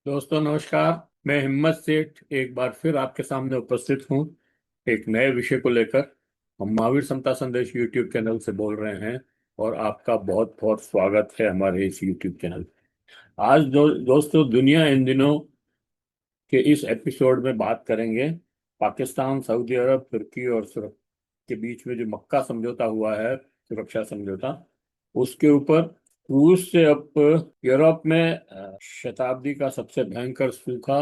दोस्तों नमस्कार। मैं हिम्मत सेठ एक बार फिर आपके सामने उपस्थित हूँ एक नए विषय को लेकर। हम महावीर समता संदेश यूट्यूब चैनल से बोल रहे हैं और आपका बहुत बहुत स्वागत है हमारे इस यूट्यूब चैनल। आज दोस्तों दुनिया इन दिनों के इस एपिसोड में बात करेंगे पाकिस्तान, सऊदी अरब, तुर्की और के बीच में जो मक्का समझौता हुआ है, सुरक्षा समझौता, उसके ऊपर। रूस से अब यूरोप में शताब्दी का सबसे भयंकर सूखा,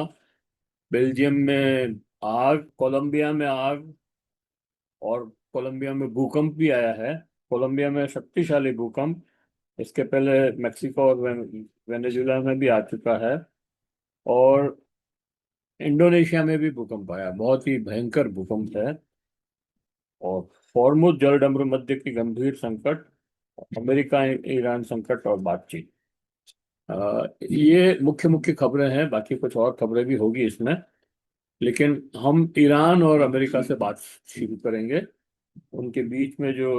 बेल्जियम में आग, कोलंबिया में आग, और कोलंबिया में भूकंप भी आया है। कोलंबिया में शक्तिशाली भूकंप, इसके पहले मेक्सिको और वेनेजुएला में भी आ चुका है। और इंडोनेशिया में भी भूकंप आया, बहुत ही भयंकर भूकंप है। और फॉर्मुज जलडमरू मध्य की गंभीर संकट, अमेरिका ईरान संकट और बातचीत। ये मुख्य मुख्य खबरें हैं, बाकी कुछ और खबरें भी होगी इसमें, लेकिन हम ईरान और अमेरिका से बात शुरू करेंगे। उनके बीच में जो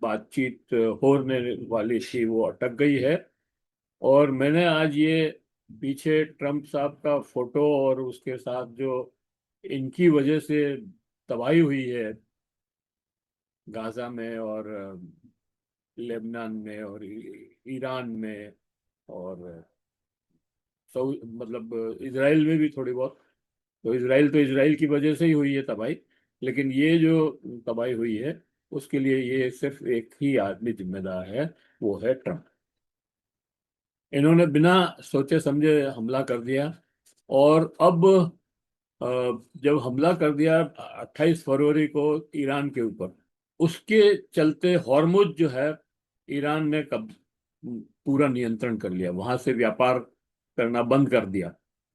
बातचीत होने वाली थी वो अटक गई है। और मैंने आज ये पीछे ट्रम्प साहब का फोटो और उसके साथ जो इनकी वजह से तबाही हुई है गाजा में और लेबनान में और ईरान में और मतलब इसराइल में भी थोड़ी बहुत। तो इसराइल की वजह से ही हुई है तबाही, लेकिन ये जो तबाही हुई है उसके लिए ये सिर्फ एक ही आदमी जिम्मेदार है, वो है ट्रम्प। इन्होंने बिना सोचे समझे हमला कर दिया। और अब अ, जब हमला कर दिया 28 फरवरी को ईरान के ऊपर, उसके चलते हॉर्मुज जो है, ईरान ने कब पूरा नियंत्रण कर लिया, वहां से व्यापार करना बंद कर दिया,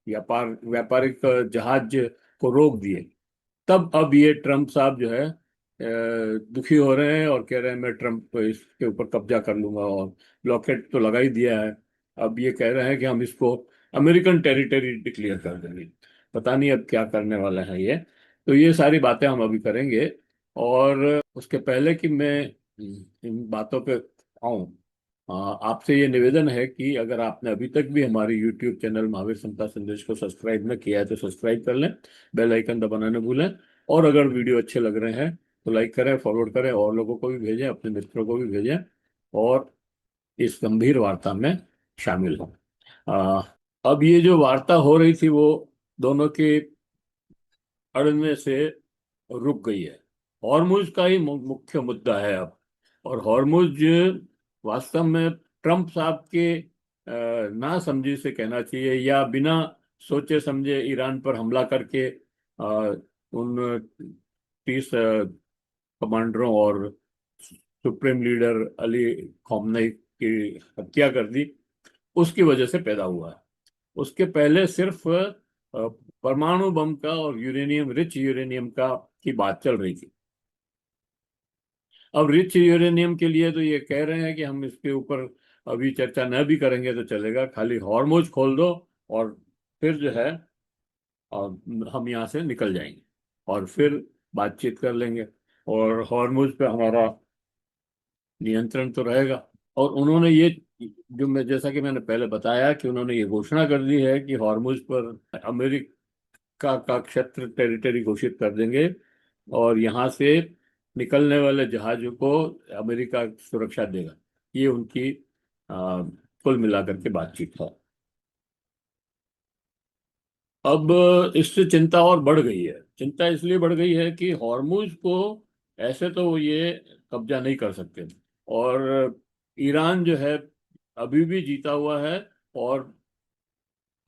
व्यापारिक जहाज को रोक दिए। तब अब ये ट्रम्प साहब जो है दुखी हो रहे हैं और कह रहे हैं मैं ट्रम्प इसके ऊपर कब्जा कर लूंगा, और ब्लॉकेट तो लगा ही दिया है। अब ये कह रहे हैं कि हम इसको अमेरिकन टेरिटरी डिक्लेयर कर देंगे। पता नहीं अब क्या करने वाला है ये। तो ये सारी बातें हम अभी करेंगे। और उसके पहले कि मैं इन बातों पे आऊं, आपसे ये निवेदन है कि अगर आपने अभी तक भी हमारे YouTube चैनल महावीर समता संदेश को सब्सक्राइब न किया है तो सब्सक्राइब कर लें, बेल आइकन दबाना न भूलें। और अगर वीडियो अच्छे लग रहे हैं तो लाइक करें, फॉरवर्ड करें, और लोगों को भी भेजें, अपने मित्रों को भी भेजें, और इस गंभीर वार्ता में शामिल हों। आ, अब ये जो वार्ता हो रही थी वो दोनों के अड़ने से रुक गई है। हॉर्मुज का ही मुख्य मुद्दा है अब। और हॉर्मुज वास्तव में ट्रम्प साहब के ना समझी से कहना चाहिए, या बिना सोचे समझे ईरान पर हमला करके उन 30 कमांडरों और सुप्रीम लीडर अली खamenei की हत्या कर दी, उसकी वजह से पैदा हुआ है। उसके पहले सिर्फ परमाणु बम का और यूरेनियम, रिच यूरेनियम का की बात चल रही थी। अब रिच यूरेनियम के लिए तो ये कह रहे हैं कि हम इसके ऊपर अभी चर्चा न भी करेंगे तो चलेगा, खाली हॉर्मुज खोल दो और फिर जो है हम यहाँ से निकल जाएंगे और फिर बातचीत कर लेंगे, और हॉर्मुज पे हमारा नियंत्रण तो रहेगा। और उन्होंने ये जो मैं जैसा कि मैंने पहले बताया कि उन्होंने ये घोषणा कर दी है कि हॉर्मुज पर अमेरिका का क्षेत्र, टेरिटरी घोषित कर देंगे, और यहाँ से निकलने वाले जहाजों को अमेरिका सुरक्षा देगा। ये उनकी कुल मिलाकर के बातचीत है। अब इससे चिंता और बढ़ गई है। चिंता इसलिए बढ़ गई है कि हॉर्मुज को ऐसे तो ये कब्जा नहीं कर सकते, और ईरान जो है अभी भी जीता हुआ है। और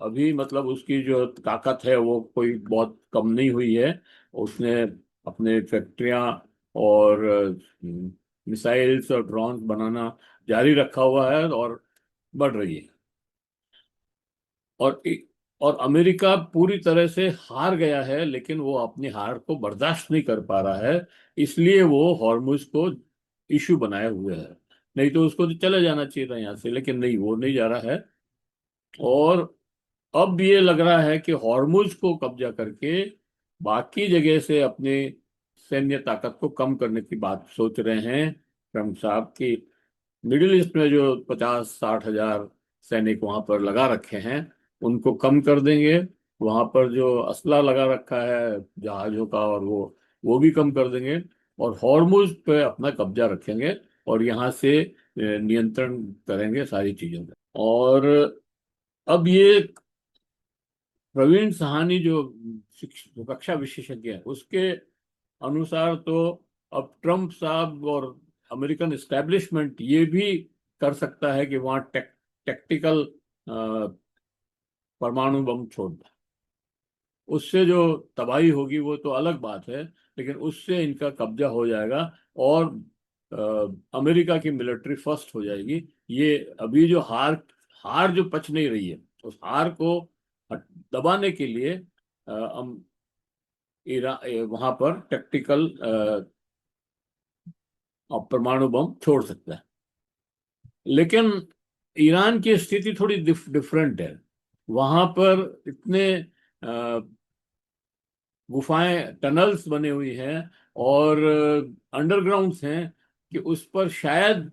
अभी मतलब उसकी जो ताकत है वो कोई बहुत कम नहीं हुई है। उसने अपने फैक्ट्रियां और मिसाइल्स और ड्रोन्स बनाना जारी रखा हुआ है और बढ़ रही है। और और अमेरिका पूरी तरह से हार गया है, लेकिन वो अपनी हार को बर्दाश्त नहीं कर पा रहा है, इसलिए वो हॉर्मुज को इशू बनाए हुए है। नहीं तो उसको तो चले जाना चाहिए था यहाँ से, लेकिन नहीं, वो नहीं जा रहा है। और अब ये लग रहा है कि हॉर्मुज को कब्जा करके बाकी जगह से अपने सैन्य ताकत को कम करने की बात सोच रहे हैं ट्रम्प साहब की। मिडिल ईस्ट में जो 50-60 हजार सैनिक वहां पर लगा रखे हैं, उनको कम कर देंगे, वहां पर जो असला लगा रखा है जहाजों का, और वो भी कम कर देंगे, और हॉर्मुज पे अपना कब्जा रखेंगे, और यहाँ से नियंत्रण करेंगे सारी चीजों का। और अब ये प्रवीण सहानी जो रक्षा विशेषज्ञ है, उसके अनुसार तो अब ट्रम्प साहब और अमेरिकन एस्टेब्लिशमेंट ये भी कर सकता है कि वहां टैक्टिकल परमाणु बम छोड़ दें। उससे जो तबाही होगी वो तो अलग बात है, लेकिन उससे इनका कब्जा हो जाएगा, और अमेरिका की मिलिट्री फर्स्ट हो जाएगी। ये अभी जो हार हार जो पच नहीं रही है, उस हार को दबाने के लिए हम वहां पर टैक्टिकल परमाणु बम छोड़ सकता है। लेकिन ईरान की स्थिति थोड़ी डिफरेंट है। वहां पर इतने गुफाएं, टनल्स बने हुई हैं, और अंडरग्राउंड्स हैं, कि उस पर शायद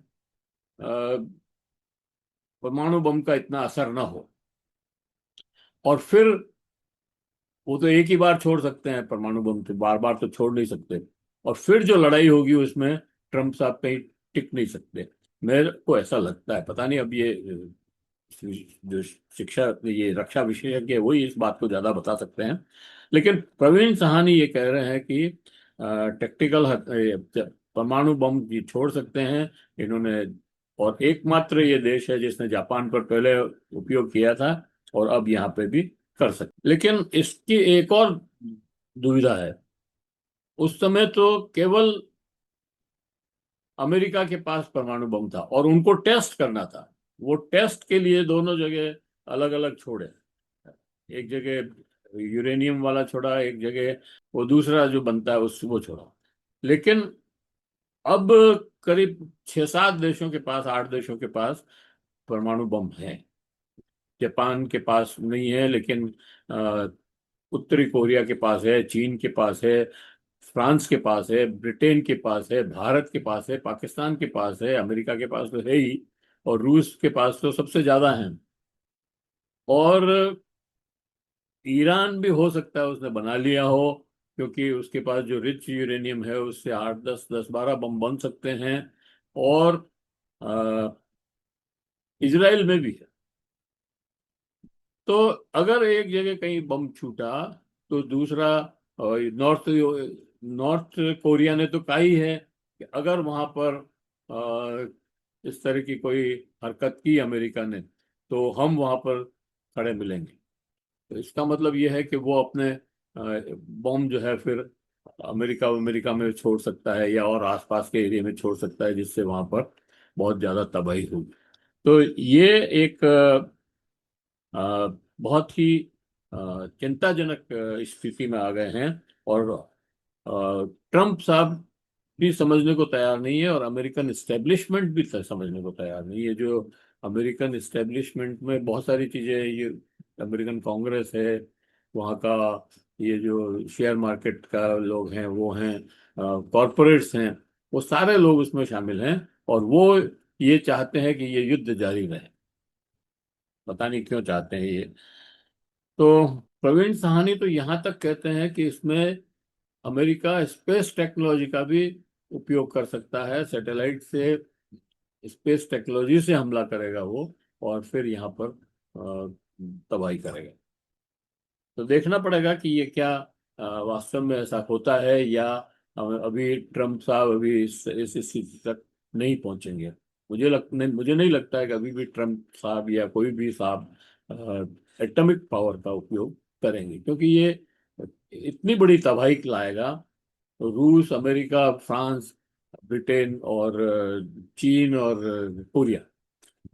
अ, परमाणु बम का इतना असर ना हो। और फिर वो तो एक ही बार छोड़ सकते हैं परमाणु बम, तो बार बार तो छोड़ नहीं सकते। और फिर जो लड़ाई होगी उसमें ट्रम्प साहब कहीं टिक नहीं सकते। मेरे को ऐसा लगता है, पता नहीं, अब ये जो शिक्षा, ये रक्षा विशेषज्ञ है वही इस बात को ज्यादा बता सकते हैं। लेकिन प्रवीण सहानी ये कह रहे हैं कि टेक्टिकल परमाणु बम ये छोड़ सकते हैं इन्होंने, और एकमात्र ये देश है जिसने जापान पर पहले उपयोग किया था, और अब यहाँ पे भी कर सकते। लेकिन इसकी एक और दुविधा है। उस समय तो केवल अमेरिका के पास परमाणु बम था, और उनको टेस्ट करना था। वो टेस्ट के लिए दोनों जगह अलग अलग छोड़े। एक जगह यूरेनियम वाला छोड़ा, एक जगह वो दूसरा जो बनता है उस वो छोड़ा। लेकिन अब करीब 6-7 देशों के पास, 8 देशों के पास परमाणु बम है। जापान के पास नहीं है, लेकिन अ, उत्तरी कोरिया के पास है, चीन के पास है, फ्रांस के पास है, ब्रिटेन के पास है, भारत के पास है, पाकिस्तान के पास है, अमेरिका के पास तो है ही, और रूस के पास तो सबसे ज्यादा है। और ईरान भी हो सकता है उसने बना लिया हो, क्योंकि उसके पास जो रिच यूरेनियम है उससे 8, 10, 10, 12 बम बन सकते हैं। और अ, इजराइल में भी है। तो अगर एक जगह कहीं बम छूटा, तो दूसरा नॉर्थ नॉर्थ कोरिया ने तो कहा ही है कि अगर वहां पर इस तरह की कोई हरकत की अमेरिका ने, तो हम वहां पर खड़े मिलेंगे। तो इसका मतलब ये है कि वो अपने बम जो है फिर अमेरिका अमेरिका में छोड़ सकता है, या और आसपास के एरिया में छोड़ सकता है, जिससे वहां पर बहुत ज्यादा तबाही होगी। तो ये एक बहुत ही चिंताजनक स्थिति में आ गए हैं। और ट्रम्प साहब भी समझने को तैयार नहीं है, और अमेरिकन इस्टेब्लिशमेंट भी समझने को तैयार नहीं है। जो अमेरिकन इस्टेब्लिशमेंट में बहुत सारी चीजें, ये अमेरिकन कांग्रेस है, वहाँ का ये जो शेयर मार्केट का लोग हैं वो हैं, कॉरपोरेट्स हैं, वो सारे लोग उसमें शामिल हैं, और वो ये चाहते हैं कि ये युद्ध जारी रहे। पता नहीं क्यों चाहते हैं ये। तो प्रवीण सहानी तो यहाँ तक कहते हैं कि इसमें अमेरिका स्पेस टेक्नोलॉजी का भी उपयोग कर सकता है। सैटेलाइट से, स्पेस टेक्नोलॉजी से हमला करेगा वो, और फिर यहाँ पर तबाही करेगा। तो देखना पड़ेगा कि ये क्या वास्तव में ऐसा होता है, या अभी ट्रम्प साहब अभी इस स्थिति तक नहीं पहुंचेंगे। मुझे नहीं लगता है कि अभी भी ट्रम्प साहब या कोई भी साहब एटॉमिक पावर का उपयोग करेंगे, क्योंकि ये इतनी बड़ी तबाही लाएगा। तो रूस, अमेरिका, फ्रांस, ब्रिटेन, और चीन, और कोरिया,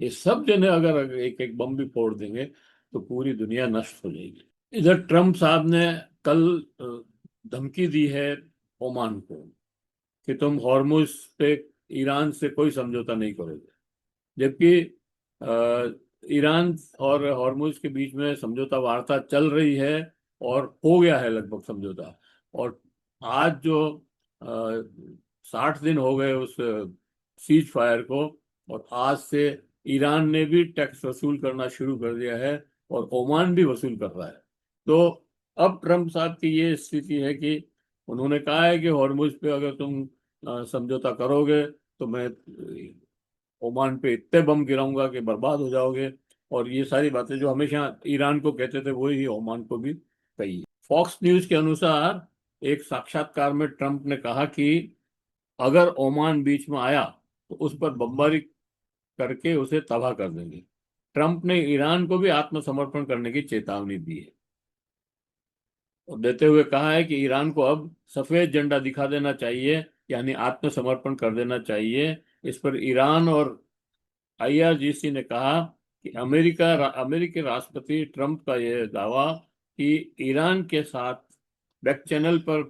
ये सब जने अगर एक एक बम भी फोड़ देंगे, तो पूरी दुनिया नष्ट हो जाएगी। इधर ट्रम्प साहब ने कल धमकी दी है ओमान को, कि तुम हॉर्मुज पे ईरान से कोई समझौता नहीं करोगे। जबकि ईरान और हॉर्मुज के बीच में समझौता वार्ता चल रही है, और हो गया है लगभग समझौता। और आज जो 60 दिन हो गए उस सीज फायर को, और आज से ईरान ने भी टैक्स वसूल करना शुरू कर दिया है और ओमान भी वसूल कर रहा है। तो अब ट्रम्प साहब की ये स्थिति है कि उन्होंने कहा है कि हॉर्मुज पे अगर तुम समझौता करोगे तो मैं ओमान पे इतने बम गिराऊंगा कि बर्बाद हो जाओगे। और ये सारी बातें जो हमेशा ईरान को कहते थे वही ओमान को भी कही। फॉक्स न्यूज के अनुसार एक साक्षात्कार में ट्रम्प ने कहा कि अगर ओमान बीच में आया तो उस पर बमबारी करके उसे तबाह कर देंगे। ट्रम्प ने ईरान को भी आत्मसमर्पण करने की चेतावनी दी है और देते हुए कहा है कि ईरान को अब सफेद झंडा दिखा देना चाहिए, यानी आत्मसमर्पण कर देना चाहिए। इस पर ईरान और आईआरजीसी ने कहा कि अमेरिकी राष्ट्रपति ट्रंप का यह दावा कि ईरान के साथ बैक चैनल पर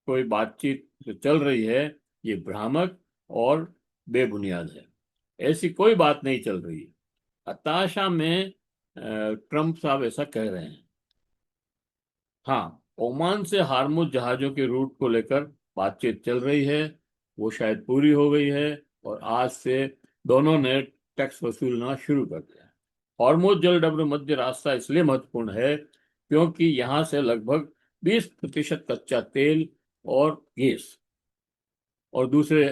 कोई बातचीत चल रही है, ये भ्रामक और बेबुनियाद है। ऐसी कोई बात नहीं चल रही है। हताशा में ट्रंप साहब ऐसा कह रहे हैं। हाँ, ओमान से हार्मुज जहाजों के रूट को लेकर बातचीत चल रही है, वो शायद पूरी हो गई है और आज से दोनों ने टैक्स वसूलना शुरू कर दिया। हॉर्मुज जलडब्र मध्य रास्ता इसलिए महत्वपूर्ण है क्योंकि यहाँ से लगभग 20% कच्चा तेल और गैस और दूसरे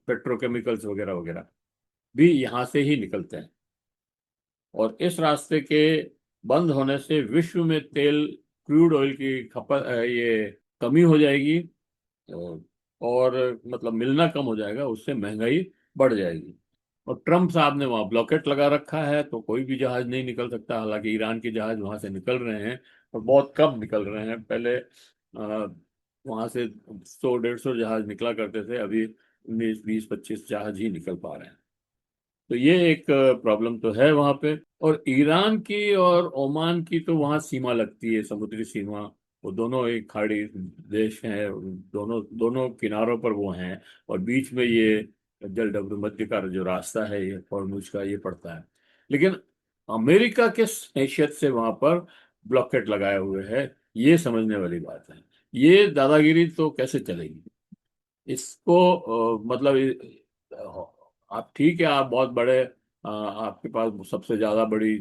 पेट्रोकेमिकल्स वगैरह वगैरह भी यहाँ से ही निकलते हैं। और इस रास्ते के बंद होने से विश्व में तेल, क्रूड ऑयल की खपत ये कमी हो जाएगी और, और मतलब मिलना कम हो जाएगा, उससे महंगाई बढ़ जाएगी। और ट्रम्प साहब ने वहाँ ब्लॉकेट लगा रखा है तो कोई भी जहाज नहीं निकल सकता। हालांकि ईरान के जहाज वहाँ से निकल रहे हैं और बहुत कम निकल रहे हैं। पहले वहाँ से 100-150 जहाज निकला करते थे, अभी 19-20-25 जहाज ही निकल पा रहे हैं। तो ये एक प्रॉब्लम तो है वहाँ पे। और ईरान की और ओमान की तो वहाँ सीमा लगती है, समुद्री सीमा। वो दोनों एक खाड़ी देश हैं, दोनों दोनों किनारों पर वो हैं और बीच में ये जलडब्रू मध्य का जो रास्ता है ये हॉर्मुज का ये पड़ता है। लेकिन अमेरिका किस हैसियत से वहां पर ब्लॉकेट लगाए हुए है, ये समझने वाली बात है। ये दादागिरी तो कैसे चलेगी इसको मतलब आप ठीक है, आप बहुत बड़े आपके पास सबसे ज्यादा बड़ी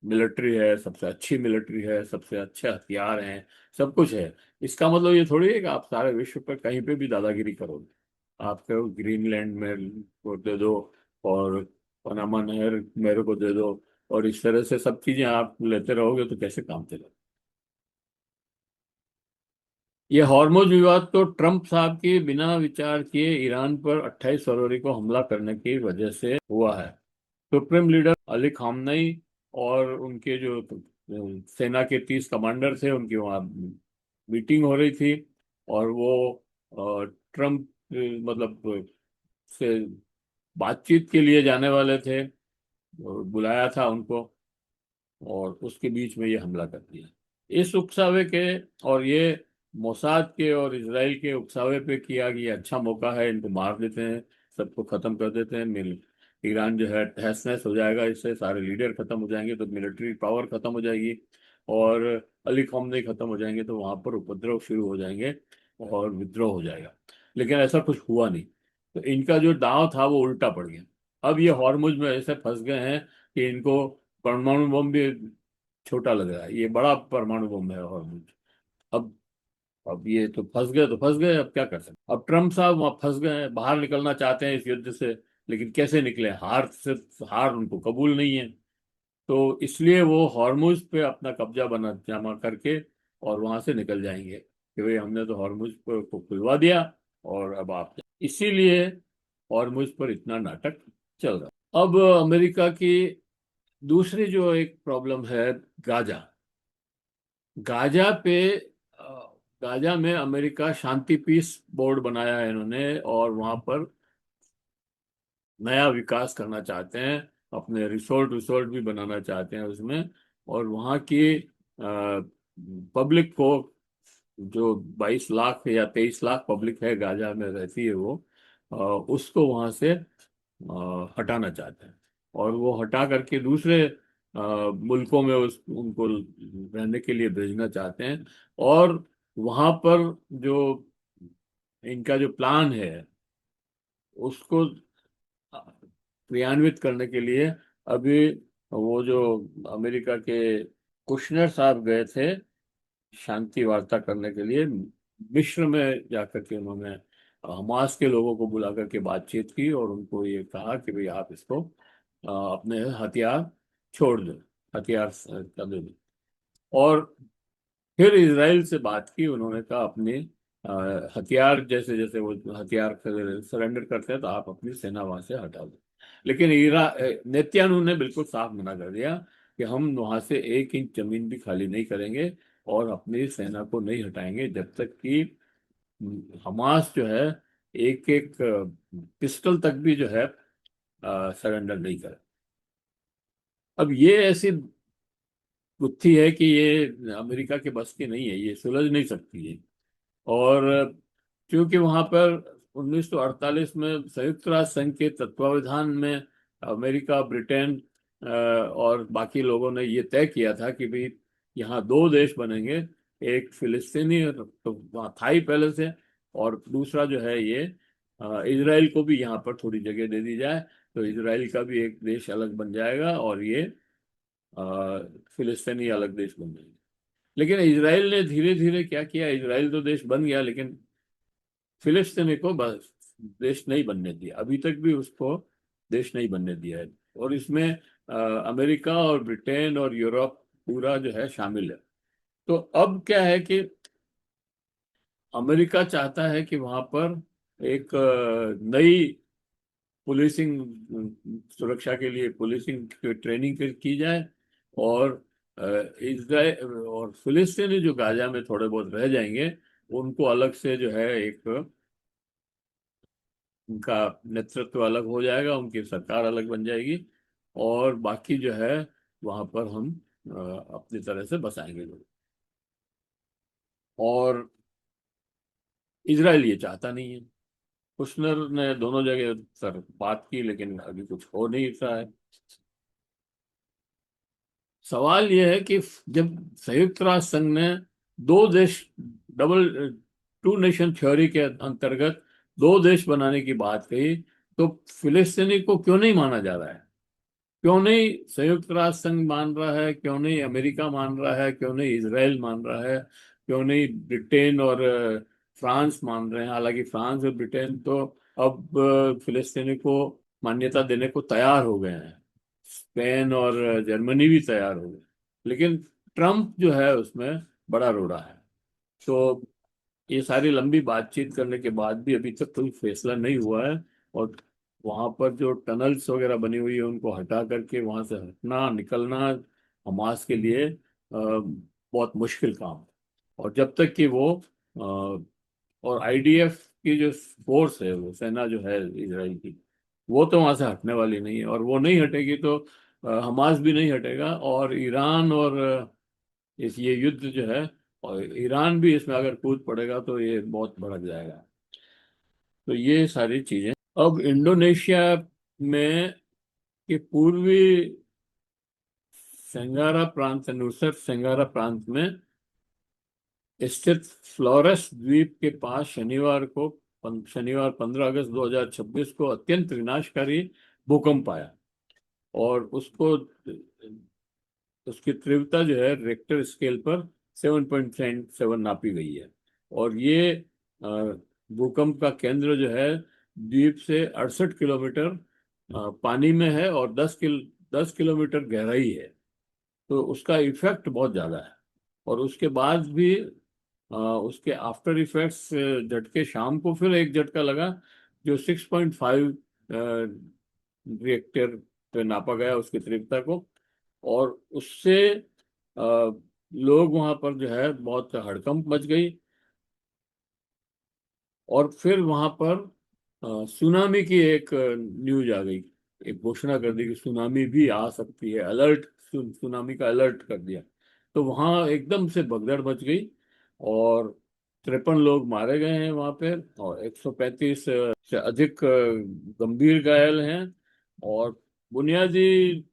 मिलिट्री है, सबसे अच्छी मिलिट्री है, सबसे अच्छे हथियार हैं, सब कुछ है। इसका मतलब ये थोड़ी है कि आप सारे विश्व पे कहीं पे भी दादागिरी करोगे। आपको ग्रीनलैंड में को दे दो और पनामा नहर मेरे को दे दो और इस तरह से सब चीजें आप लेते रहोगे तो कैसे काम चलेगा। ये हॉर्मुज विवाद तो ट्रंप साहब के बिना विचार किए ईरान पर 28 फरवरी को हमला करने की वजह से हुआ है। सुप्रीम लीडर अली खामनेई और उनके जो सेना के 30 कमांडर थे उनकी वहाँ मीटिंग हो रही थी और वो ट्रंप मतलब से बातचीत के लिए जाने वाले थे, बुलाया था उनको और उसके बीच में ये हमला कर दिया। इस उकसावे के और ये मोसाद के और इसराइल के उकसावे पे किया कि ये अच्छा मौका है, इनको मार देते हैं, सबको खत्म कर देते हैं। मिल ईरान जो है तहस नहस हो जाएगा, इससे सारे लीडर खत्म हो जाएंगे तो मिलिट्री पावर खत्म हो जाएगी और अली खamenei खत्म हो जाएंगे तो वहां पर उपद्रव शुरू हो जाएंगे और विद्रोह हो जाएगा। लेकिन ऐसा कुछ हुआ नहीं, तो इनका जो दांव था वो उल्टा पड़ गया। अब ये हॉर्मुज में ऐसे फंस गए हैं कि इनको परमाणु बम भी छोटा लग रहा है, ये बड़ा परमाणु बम है हॉर्मुज। अब अब ये तो फंस गए तो फंस गए, अब क्या कर सकते। अब ट्रम्प साहब वहां फंस गए हैं, बाहर निकलना चाहते हैं इस युद्ध से, लेकिन कैसे निकले, हार से हार उनको कबूल नहीं है। तो इसलिए वो हॉर्मुज पे अपना कब्जा बना जमा करके और वहां से निकल जाएंगे कि भाई हमने तो हॉर्मुज को खुलवा दिया और अब आप इसीलिए हॉर्मुज पर इतना नाटक चल रहा। अब अमेरिका की दूसरी जो एक प्रॉब्लम है, गाजा। गाजा पे अ, गाजा में अमेरिका शांति पीस बोर्ड बनाया है इन्होंने और वहां पर नया विकास करना चाहते हैं, अपने रिसोर्ट विसोर्ट भी बनाना चाहते हैं उसमें। और वहाँ की पब्लिक को, जो 22 लाख या 23 लाख पब्लिक है गाजा में रहती है वो उसको वहाँ से हटाना चाहते हैं और वो हटा करके दूसरे मुल्कों में उनको रहने के लिए भेजना चाहते हैं। और वहाँ पर जो इनका जो प्लान है उसको क्रियान्वित करने के लिए अभी वो जो अमेरिका के कुशनर साहब गए थे शांति वार्ता करने के लिए, मिस्र में जाकर के उन्होंने हमास के लोगों को बुला करके बातचीत की और उनको ये कहा कि भाई आप इसको अपने हथियार छोड़ दो, हथियार कर दो। और फिर इसराइल से बात की उन्होंने, कहा अपने हथियार, जैसे जैसे वो हथियार सरेंडर करते हैं तो आप अपनी सेना वहां से हटा दो। लेकिन नेतन्याहू ने बिल्कुल साफ मना कर दिया कि हम वहां से 1 इंच जमीन भी खाली नहीं करेंगे और अपनी सेना को नहीं हटाएंगे जब तक कि हमास जो है एक एक पिस्टल तक भी जो है सरेंडर नहीं करे। अब ये ऐसी गुत्थी है कि ये अमेरिका के बस की नहीं है, ये सुलझ नहीं सकती है। और क्योंकि वहां पर 1948 में संयुक्त राष्ट्र संघ के तत्वावधान में अमेरिका, ब्रिटेन और बाकी लोगों ने ये तय किया था कि भाई यहाँ 2 देश बनेंगे, एक फिलिस्तीनी तो वहाँ था ही पहले से, और दूसरा जो है ये इजराइल को भी यहाँ पर थोड़ी जगह दे दी जाए तो इजराइल का भी एक देश अलग बन जाएगा और ये फिलिस्तीनी अलग देश बन जाएंगे। लेकिन इजराइल ने धीरे धीरे क्या किया, इजराइल तो देश बन गया लेकिन फिलिस्तीनी को बस देश नहीं बनने दिया, अभी तक भी उसको देश नहीं बनने दिया है। और इसमें अमेरिका और ब्रिटेन और यूरोप पूरा जो है शामिल है। तो अब क्या है कि अमेरिका चाहता है कि वहां पर एक नई पुलिसिंग, सुरक्षा के लिए पुलिसिंग की ट्रेनिंग की जाए। और इजराइल और फिलिस्तीनी जो गाजा में थोड़े बहुत रह जाएंगे उनको अलग से जो है एक, उनका नेतृत्व अलग हो जाएगा, उनकी सरकार अलग बन जाएगी और बाकी जो है वहां पर हम अपनी तरह से बसाएंगे लोग। और इजराइल ये चाहता नहीं है। कुशनर ने दोनों जगह सर बात की लेकिन अभी कुछ हो नहीं रहा है। सवाल यह है कि जब संयुक्त राष्ट्र संघ ने 2 देश, डबल टू नेशन थ्योरी के अंतर्गत 2 देश बनाने की बात कही, तो फिलिस्तीनी को क्यों नहीं माना जा रहा है? क्यों नहीं संयुक्त राष्ट्र संघ मान रहा है? क्यों नहीं अमेरिका मान रहा है? क्यों नहीं इजराइल मान रहा है? क्यों नहीं ब्रिटेन और फ्रांस मान रहे हैं? हालांकि फ्रांस और ब्रिटेन तो अब फिलिस्तीनी को मान्यता देने को तैयार हो गए हैं, स्पेन और जर्मनी भी तैयार हो गए, लेकिन ट्रम्प जो है उसमें बड़ा रोड़ा है। तो ये सारी लंबी बातचीत करने के बाद भी अभी तक कोई फैसला नहीं हुआ है। और वहां पर जो टनल्स वगैरह बनी हुई है उनको हटा करके वहां से हटना निकलना हमास के लिए बहुत मुश्किल काम है। और जब तक कि वो और आईडीएफ की जो फोर्स है, वो सेना जो है इजराइल की, वो तो वहां से हटने वाली नहीं है। और वो नहीं हटेगी तो हमास भी नहीं हटेगा। और ईरान और इस ये युद्ध जो है, और ईरान भी इसमें अगर कूद पड़ेगा तो ये बहुत भड़क जाएगा। तो ये सारी चीजें। अब इंडोनेशिया में के पूर्वी सेंगारा प्रांत, नुसर सेंगारा प्रांत में स्थित फ्लोरेस द्वीप के पास शनिवार 15 अगस्त 2026 को अत्यंत विनाशकारी भूकंप आया। और उसकी तीव्रता जो है रेक्टर स्केल पर 7.7 नापी गई है। और ये अ, भूकंप का केंद्र जो है द्वीप से 68 किलोमीटर पानी में है और 10 किलोमीटर गहराई है। तो उसका इफेक्ट बहुत ज्यादा है। और उसके बाद भी उसके आफ्टर इफेक्ट्स, झटके, शाम को फिर एक झटका लगा जो 6.5 रिएक्टर पे नापा गया उसकी तीव्रता को। और उससे लोग वहां पर जो है बहुत हड़कंप मच गई। और फिर वहां पर सुनामी की एक न्यूज आ गई, एक घोषणा कर दी कि सुनामी भी आ सकती है, अलर्ट, सुनामी का अलर्ट कर दिया। तो वहां एकदम से भगदड़ मच गई और 53 लोग मारे गए हैं वहां पे और 135 से अधिक गंभीर घायल हैं। और बुनियादी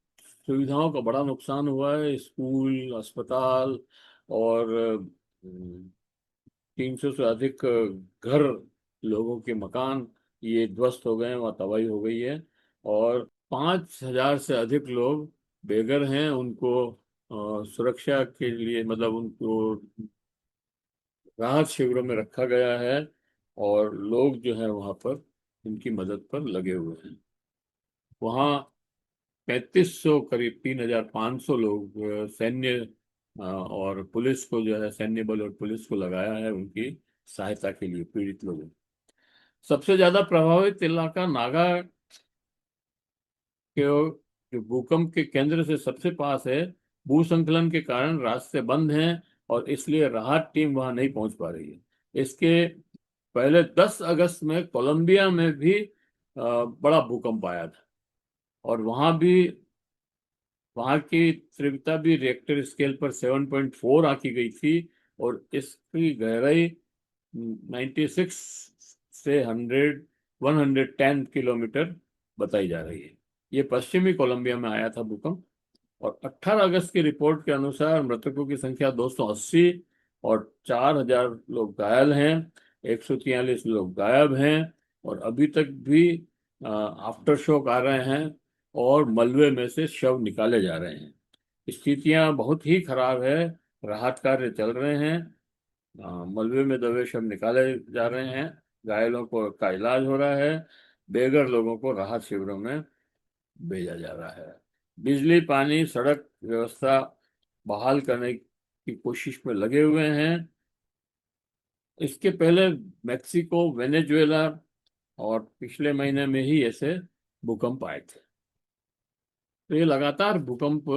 सुविधाओं का बड़ा नुकसान हुआ है, स्कूल, अस्पताल और 300 से अधिक घर, लोगों के मकान ये ध्वस्त हो गए हैं, वहाँ तबाही हो गई है। और 5,000 से अधिक लोग बेघर हैं उनको सुरक्षा के लिए, मतलब उनको राहत शिविरों में रखा गया है, और लोग जो है वहां पर इनकी मदद पर लगे हुए हैं। वहाँ 3500, करीब 3500 लोग सैन्य और पुलिस को जो है, सैन्य बल और पुलिस को लगाया है उनकी सहायता के लिए पीड़ित लोगों। सबसे ज्यादा प्रभावित इलाका नागा के, जो भूकंप के केंद्र से सबसे पास है। भूस्खलन के कारण रास्ते बंद हैं, और इसलिए राहत टीम वहां नहीं पहुंच पा रही है। इसके पहले 10 अगस्त में कोलंबिया में भी बड़ा भूकंप आया था, और वहां की तीव्रता भी रिएक्टर स्केल पर 7.4 आंकी गई थी, और इसकी गहराई 96 से 110 किलोमीटर बताई जा रही है। ये पश्चिमी कोलंबिया में आया था भूकंप। और 18 अगस्त की रिपोर्ट के अनुसार मृतकों की संख्या 280, और 4000 लोग घायल हैं, 143 लोग गायब हैं, और अभी तक भी आफ्टर शॉक आ रहे हैं, और मलबे में से शव निकाले जा रहे हैं। स्थितियां बहुत ही खराब है। राहत कार्य चल रहे हैं। मलबे में दबे शव निकाले जा रहे हैं। घायलों को का इलाज हो रहा है। बेघर लोगों को राहत शिविरों में भेजा जा रहा है। बिजली, पानी, सड़क व्यवस्था बहाल करने की कोशिश में लगे हुए हैं। इसके पहले मेक्सिको, वेनेजुएला और पिछले महीने में ही ऐसे भूकंप आए थे। तो ये लगातार भूकंप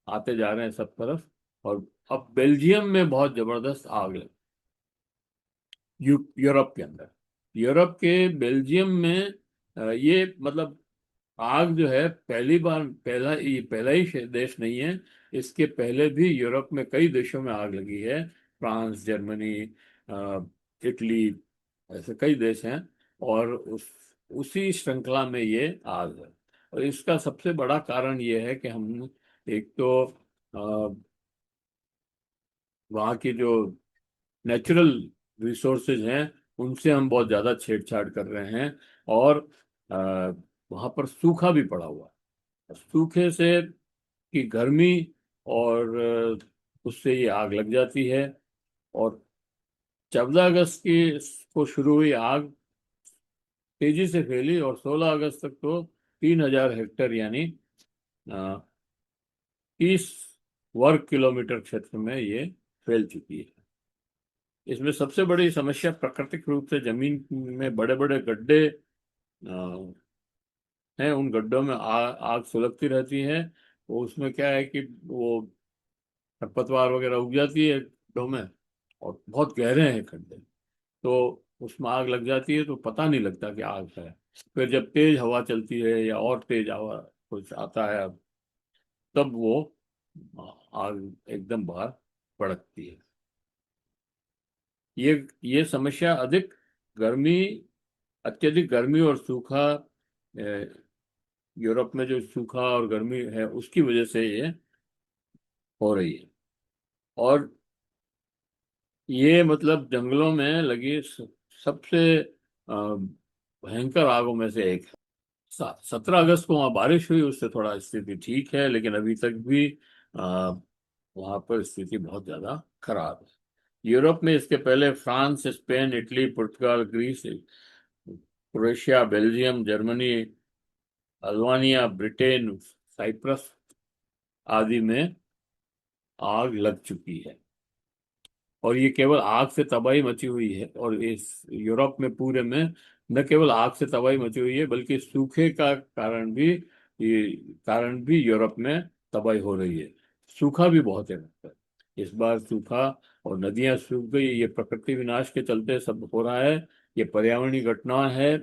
आते जा रहे हैं सब तरफ। और अब बेल्जियम में बहुत जबरदस्त आग लगी, यूरोप के अंदर। यूरोप के बेल्जियम में ये मतलब आग जो है, पहली बार, ये पहला ही देश नहीं है। इसके पहले भी यूरोप में कई देशों में आग लगी है। फ्रांस, जर्मनी, इटली, ऐसे कई देश हैं। और उसी श्रृंखला में ये आग है। और इसका सबसे बड़ा कारण ये है कि हम, एक तो वहाँ की जो नेचुरल रिसोर्सेज हैं, उनसे हम बहुत ज़्यादा छेड़छाड़ कर रहे हैं। और अ, वहाँ पर सूखा भी पड़ा हुआ है। सूखे से की गर्मी, और उससे ये आग लग जाती है। और 14 अगस्त की को शुरू हुई आग तेजी से फैली, और 16 अगस्त तक तो 3000 हेक्टेयर, यानी 30 वर्ग किलोमीटर क्षेत्र में ये फैल चुकी है। इसमें सबसे बड़ी समस्या प्राकृतिक रूप से जमीन में बड़े बड़े गड्ढे हैं। उन गड्ढों में आग सुलगती रहती है। वो उसमें क्या है कि वो खरपतवार वगैरह उग जाती है गड्ढों में, और बहुत गहरे हैं खड्डे। तो उसमें आग लग जाती है तो पता नहीं लगता कि आग है। फिर जब तेज हवा चलती है, या और तेज हवा कुछ आता है, तब वो आग एकदम बाहर भड़कती है। ये समस्या गर्मी अत्यधिक गर्मी और सूखा, यूरोप में जो सूखा और गर्मी है उसकी वजह से ये हो रही है। और ये मतलब जंगलों में लगी सबसे भयंकर आगों में से एक है। 17 अगस्त को वहाँ बारिश हुई, उससे थोड़ा स्थिति ठीक है, लेकिन अभी तक भी आ, वहाँ पर स्थिति बहुत ज्यादा खराब है। यूरोप में इसके पहले फ्रांस, स्पेन, इटली, पुर्तगाल, Greece, Croatia, Belgium, Germany, Albania, Britain, Cyprus आदि में आग लग चुकी है। और ये केवल आग से तबाही मची हुई है, और इस यूरोप में पूरे में न केवल आग से तबाही मची हुई है, बल्कि सूखे का कारण भी यूरोप में तबाही हो रही है। सूखा भी बहुत है वहाँ पर। इस बार सूखा, और नदियां सूख गई, ये प्रकृति विनाश के चलते सब हो रहा है। ये पर्यावरणीय घटना है।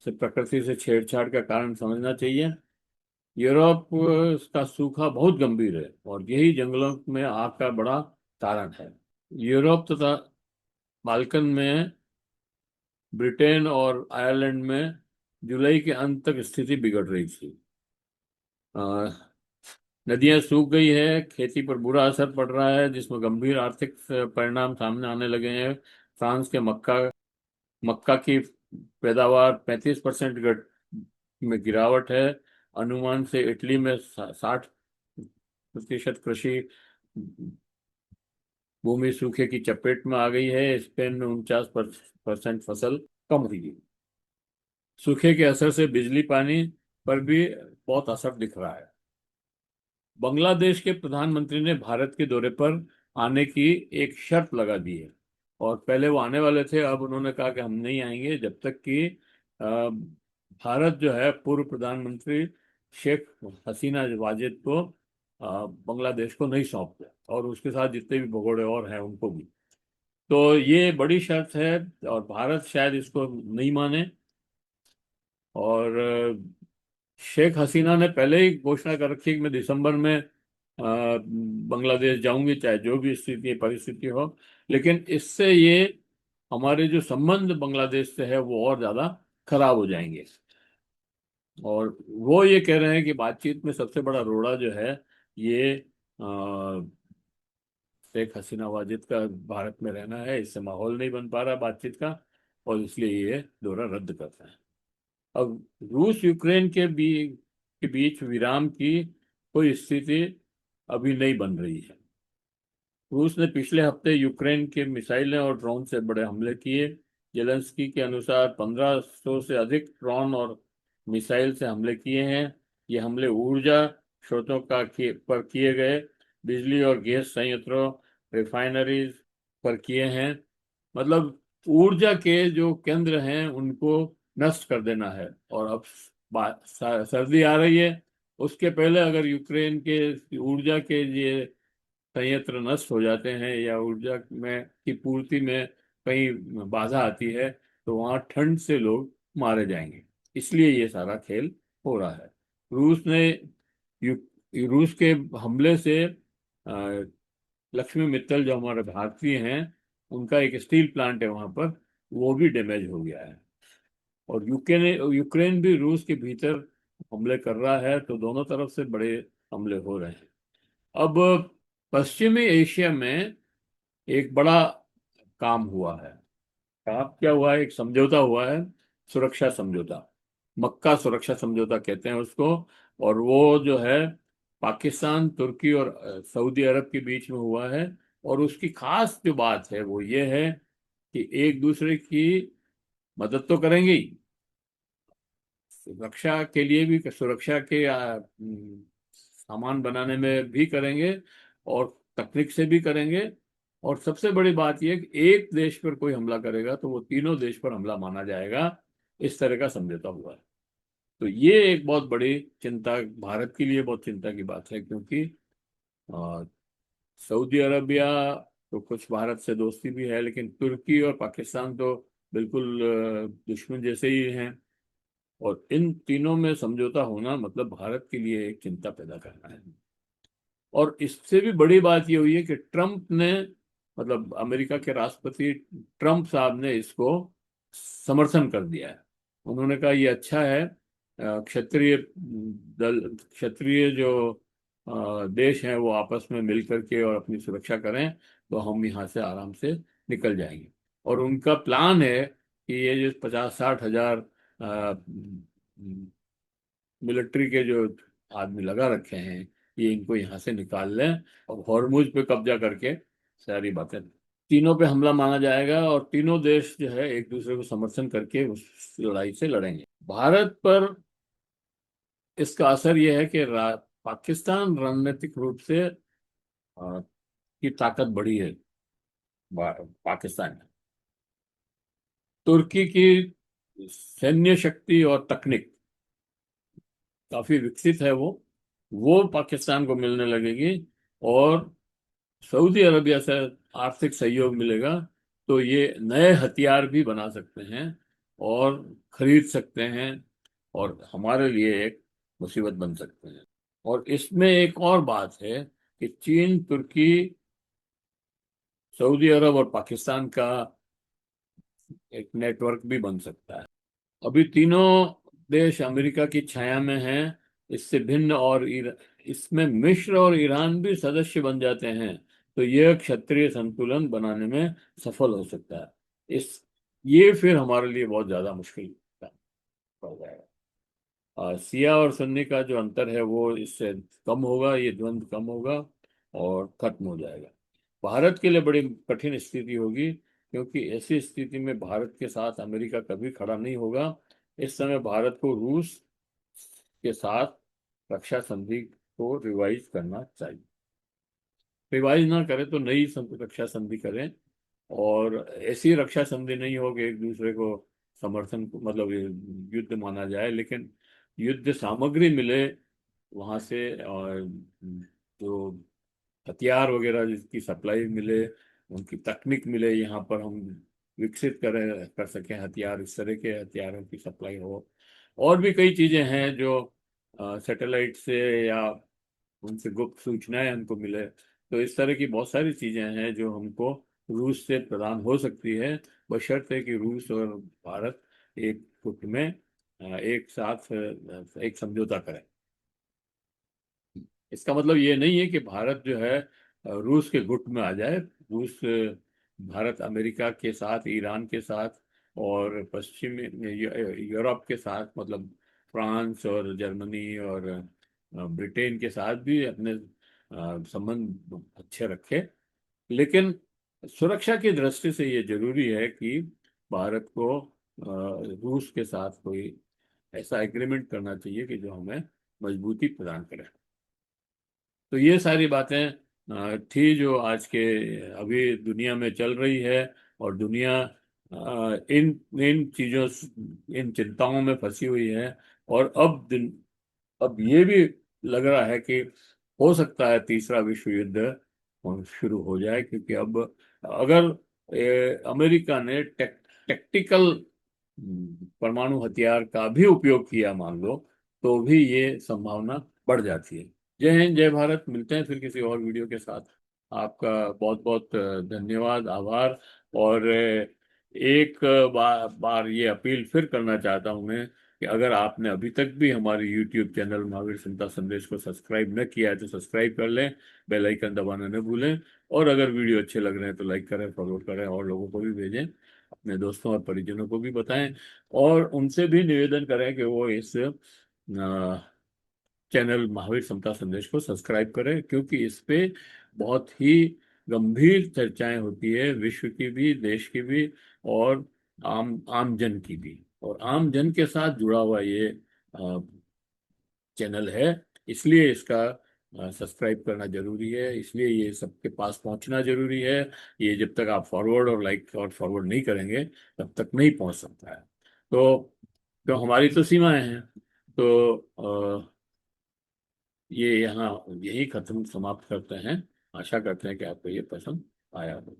से प्रकृति से छेड़छाड़ का कारण समझना चाहिए। यूरोप का सूखा बहुत गंभीर है, और यही जंगलों में आग का बड़ा कारण है। यूरोप तथा बाल्कन में, ब्रिटेन और आयरलैंड में जुलाई के अंत तक स्थिति बिगड़ रही थी। अ, नदियां सूख गई है, खेती पर बुरा असर पड़ रहा है, जिसमें गंभीर आर्थिक परिणाम सामने आने लगे हैं। फ्रांस के मक्का की पैदावार 35% में गिरावट है। अनुमान से इटली में 60 प्रतिशत कृषि भूमि सूखे की चपेट में आ गई है। स्पेन में 49% फसल कम हुई है। सूखे के असर से बिजली पानी पर भी बहुत असर दिख रहा है। बांग्लादेश के प्रधानमंत्री ने भारत के दौरे पर आने की एक शर्त लगा दी है। और पहले वो आने वाले थे, अब उन्होंने कहा कि हम नहीं आएंगे जब तक कि भारत जो है पूर्व प्रधानमंत्री शेख हसीना वाजेद को बांग्लादेश को नहीं सौंप दे, और उसके साथ जितने भी भगोड़े और हैं उनको भी। तो ये बड़ी शर्त है, और भारत शायद इसको नहीं माने। और शेख हसीना ने पहले ही घोषणा कर रखी है कि मैं दिसंबर में बांग्लादेश जाऊंगी, चाहे जो भी स्थिति परिस्थिति हो। लेकिन इससे ये हमारे जो संबंध बांग्लादेश से है वो और ज्यादा खराब हो जाएंगे। और वो ये कह रहे हैं कि बातचीत में सबसे बड़ा रोड़ा जो है ये शेख हसीना वाजिद का भारत में रहना है। इससे माहौल नहीं बन पा रहा बातचीत का, और इसलिए ये दौरा रद्द करते हैं। अब रूस यूक्रेन के बीच विराम की कोई स्थिति अभी नहीं बन रही है। रूस ने पिछले हफ्ते यूक्रेन के मिसाइलें और ड्रोन से बड़े हमले किए। जेलेंस्की के अनुसार 1500 से अधिक ड्रोन और मिसाइल से हमले किए हैं। ये हमले ऊर्जा स्रोतों पर किए गए, बिजली और गैस संयंत्रों, रिफाइनरीज पर किए हैं। मतलब ऊर्जा के जो केंद्र हैं उनको नष्ट कर देना है। और अब सर्दी आ रही है, उसके पहले अगर यूक्रेन के ऊर्जा के ये संयंत्र नष्ट हो जाते हैं या ऊर्जा में की पूर्ति में कहीं बाधा आती है, तो वहां ठंड से लोग मारे जाएंगे। इसलिए ये सारा खेल हो रहा है। रूस ने यू, रूस के हमले से लक्ष्मी मित्तल जो हमारे भारतीय हैं, उनका एक स्टील प्लांट है वहां पर, वो भी डैमेज हो गया है। और यूक्रेन भी रूस के भीतर हमले कर रहा है, तो दोनों तरफ से बड़े हमले हो रहे हैं। अब पश्चिमी एशिया में एक बड़ा काम हुआ है। काम क्या हुआ है? एक समझौता हुआ है, सुरक्षा समझौता। मक्का सुरक्षा समझौता कहते हैं उसको। और वो जो है पाकिस्तान, तुर्की और सऊदी अरब के बीच में हुआ है। और उसकी खास जो बात है वो ये है कि एक दूसरे की मदद तो करेंगे ही, सुरक्षा के लिए भी, सुरक्षा के सामान बनाने में भी करेंगे, और तकनीक से भी करेंगे। और सबसे बड़ी बात यह कि एक देश पर कोई हमला करेगा तो वो तीनों देश पर हमला माना जाएगा। इस तरह का समझौता हुआ है। तो ये एक बहुत बड़ी चिंता, भारत के लिए बहुत चिंता की बात है, क्योंकि अ, सऊदी अरबिया तो कुछ भारत से दोस्ती भी है, लेकिन तुर्की और पाकिस्तान तो बिल्कुल दुश्मन जैसे ही हैं। और इन तीनों में समझौता होना मतलब भारत के लिए एक चिंता पैदा करना है। और इससे भी बड़ी बात ये हुई है कि ट्रंप ने, मतलब अमेरिका के राष्ट्रपति ट्रंप साहब ने इसको समर्थन कर दिया है। उन्होंने कहा ये अच्छा है, क्षत्रिय दल, क्षत्रिय जो देश हैं वो आपस में मिल करके और अपनी सुरक्षा करें, तो हम यहाँ से आराम से निकल जाएंगे। और उनका प्लान है कि ये जो 50-60 हजार मिलिट्री के जो आदमी लगा रखे हैं, ये इनको यहाँ से निकाल लें और हॉर्मुज पे कब्जा करके सारी बातें, तीनों पे हमला माना जाएगा। और तीनों देश जो है एक दूसरे को समर्थन करके उस लड़ाई से लड़ेंगे। भारत पर इसका असर यह है कि पाकिस्तान रणनीतिक रूप से की ताकत बढ़ी है। पाकिस्तान में तुर्की की सैन्य शक्ति और तकनीक काफी विकसित है। वो पाकिस्तान को मिलने लगेगी, और सऊदी अरबिया से आर्थिक सहयोग मिलेगा, तो ये नए हथियार भी बना सकते हैं और खरीद सकते हैं, और हमारे लिए एक मुसीबत बन सकते हैं। और इसमें एक और बात है कि चीन, तुर्की, सऊदी अरब और पाकिस्तान का एक नेटवर्क भी बन सकता है। अभी तीनों देश अमेरिका की छाया में हैं। इससे भिन्न और इसमें मिस्र और ईरान भी सदस्य बन जाते हैं, तो यह क्षेत्रीय संतुलन बनाने में सफल हो सकता है। इस ये फिर हमारे लिए बहुत ज्यादा मुश्किल पड़ जाएगा। शिया और सुन्नी का जो अंतर है वो इससे कम होगा, ये द्वंद्व कम होगा और खत्म हो जाएगा। भारत के लिए बड़ी कठिन स्थिति होगी, क्योंकि ऐसी स्थिति में भारत के साथ अमेरिका कभी खड़ा नहीं होगा। इस समय भारत को रूस के साथ रक्षा संधि को रिवाइज करना चाहिए। रिवाइज ना करें तो नई रक्षा संधि करें, और ऐसी रक्षा संधि नहीं हो कि एक दूसरे को समर्थन, मतलब ये युद्ध माना जाए, लेकिन युद्ध सामग्री मिले वहां से, और जो हथियार वगैरह जिसकी सप्लाई मिले, उनकी तकनीक मिले, यहाँ पर हम विकसित करें, कर सकें हथियार, इस तरह के हथियारों की सप्लाई हो। और भी कई चीजें हैं जो सैटेलाइट से या उनसे गुप्त सूचनाएं हमको मिले। तो इस तरह की बहुत सारी चीजें हैं जो हमको रूस से प्रदान हो सकती है, बशर्ते कि रूस और भारत एक गुट में एक साथ एक समझौता करें। इसका मतलब ये नहीं है कि भारत जो है रूस के गुट में आ जाए। रूस भारत अमेरिका के साथ, ईरान के साथ और पश्चिमी यूरोप के साथ, मतलब फ्रांस और जर्मनी और ब्रिटेन के साथ भी अपने संबंध अच्छे रखे। लेकिन सुरक्षा की दृष्टि से ये जरूरी है कि भारत को रूस के साथ कोई ऐसा एग्रीमेंट करना चाहिए कि जो हमें मजबूती प्रदान करे। तो ये सारी बातें थी जो आज के अभी दुनिया में चल रही है। और दुनिया इन इन चीजों, इन चिंताओं में फंसी हुई है। और अब ये भी लग रहा है कि हो सकता है तीसरा विश्व युद्ध शुरू हो जाए, क्योंकि अब अगर अमेरिका ने टेक्टिकल परमाणु हथियार का भी उपयोग किया मान लो, तो भी ये संभावना बढ़ जाती है। जय हिंद, जय भारत। मिलते हैं फिर किसी और वीडियो के साथ। आपका बहुत बहुत धन्यवाद, आभार। और एक बार ये अपील फिर करना चाहता हूं मैं कि अगर आपने अभी तक भी हमारे YouTube चैनल महावीर चिंता संदेश को सब्सक्राइब न किया है तो सब्सक्राइब कर लें, बेल आइकन दबाना न भूलें। और अगर वीडियो अच्छे लग रहे हैं तो लाइक करें, फॉरवर्ड करें और लोगों को भी भेजें, अपने दोस्तों और परिजनों को भी बताएं। और उनसे भी निवेदन करें कि वो इस चैनल महावीर समता संदेश को सब्सक्राइब करें, क्योंकि इस पे बहुत ही गंभीर चर्चाएं होती है, विश्व की भी, देश की भी, और आम आम जन की भी। और आम जन के साथ जुड़ा हुआ ये चैनल है, इसलिए इसका सब्सक्राइब करना जरूरी है, इसलिए ये सबके पास पहुंचना जरूरी है। ये जब तक आप फॉरवर्ड और लाइक और फॉरवर्ड नहीं करेंगे तब तक नहीं पहुंच सकता है। तो हमारी तो सीमाएं हैं। तो ये यहाँ यही खत्म समाप्त करते हैं। आशा करते हैं कि आपको ये पसंद आया हो।